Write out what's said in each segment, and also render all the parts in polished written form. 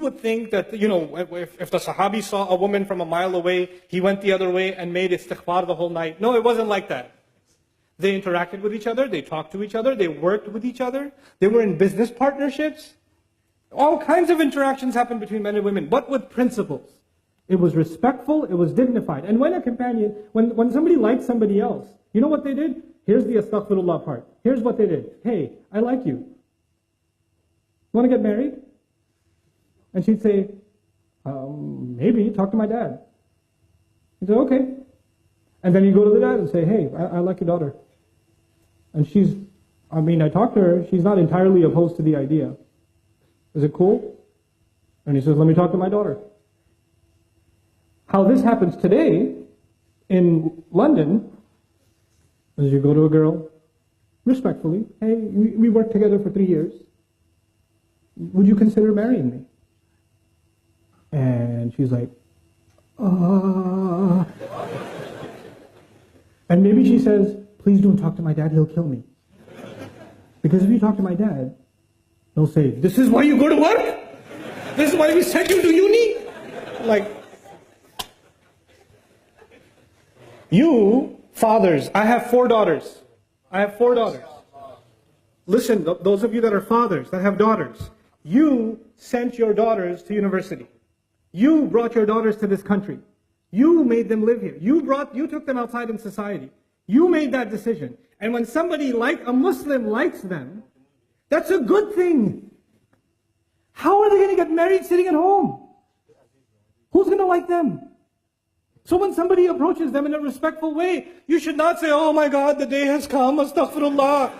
would think that, if the Sahabi saw a woman from a mile away, he went the other way and made istighfar the whole night. No, it wasn't like that. They interacted with each other, they talked to each other, they worked with each other, they were in business partnerships. All kinds of interactions happened between men and women, but with principles. It was respectful, it was dignified. And when a companion, when somebody liked somebody else, you know what they did? Here's the astaghfirullah part. Here's what they did. Hey, I like you. Want to get married? And she'd say, maybe, talk to my dad. He'd say, okay. And then you go to the dad and say, hey, I like your daughter. And I talked to her, she's not entirely opposed to the idea. Is it cool? And he says, let me talk to my daughter. How this happens today in London is you go to a girl, respectfully, hey, we worked together for 3 years. Would you consider marrying me? And she's like, And maybe she says, please don't talk to my dad, he'll kill me. Because if you talk to my dad, he'll say, this is why you go to work? This is why we sent you to uni? You, fathers, I have 4 daughters. Listen, those of you that are fathers, that have daughters, you sent your daughters to university. You brought your daughters to this country. You made them live here. You took them outside in society. You made that decision. And when somebody a Muslim likes them, that's a good thing. How are they going to get married sitting at home? Who's going to like them? So when somebody approaches them in a respectful way, you should not say, oh my God, the day has come, astaghfirullah.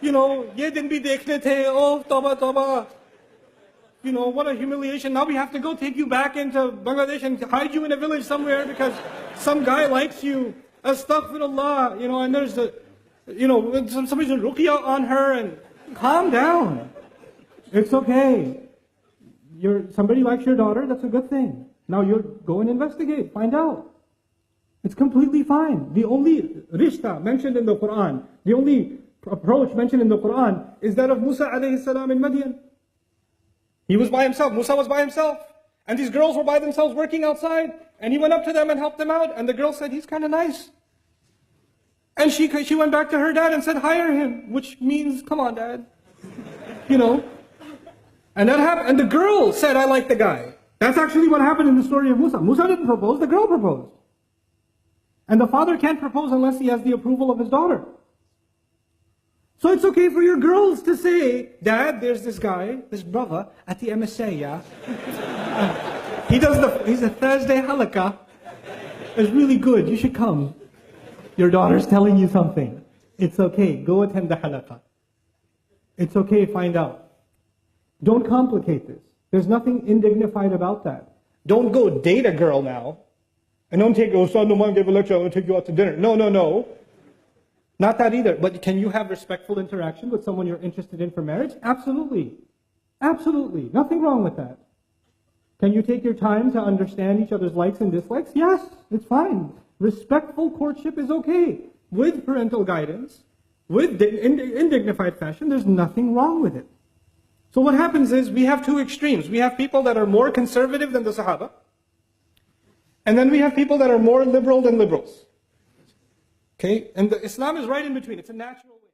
Ye din bhi dekhne the, oh, tawbah, tawbah. What a humiliation. Now we have to go take you back into Bangladesh and hide you in a village somewhere because some guy likes you. Astaghfirullah. And there's somebody's doing ruqya on her, and calm down. It's okay. Somebody likes your daughter, that's a good thing. Now you go and investigate, find out. It's completely fine. The only rishta mentioned in the Quran, the only approach mentioned in the Quran is that of Musa alayhi salam in Madian. He was by himself, Musa was by himself. And these girls were by themselves working outside. And he went up to them and helped them out. And the girl said, he's kind of nice. And she went back to her dad and said, hire him. Which means, come on, dad. And that happened. And the girl said, I like the guy. That's actually what happened in the story of Musa. Musa didn't propose, the girl proposed. And the father can't propose unless he has the approval of his daughter. So it's okay for your girls to say, Dad, there's this guy, this brother at the MSA, yeah? He's a Thursday halakha. It's really good, you should come. Your daughter's telling you something. It's okay, go attend the halakha. It's okay, find out. Don't complicate this. There's nothing indignified about that. Don't go date a girl now. And don't take, son, Nouman gave a lecture, I'm going to take you out to dinner. No. Not that either. But can you have respectful interaction with someone you're interested in for marriage? Absolutely. Absolutely. Nothing wrong with that. Can you take your time to understand each other's likes and dislikes? Yes, it's fine. Respectful courtship is okay. With parental guidance, in dignified fashion, there's nothing wrong with it. So what happens is we have 2 extremes. We have people that are more conservative than the Sahaba. And then we have people that are more liberal than liberals. Okay? And Islam is right in between. It's a natural way.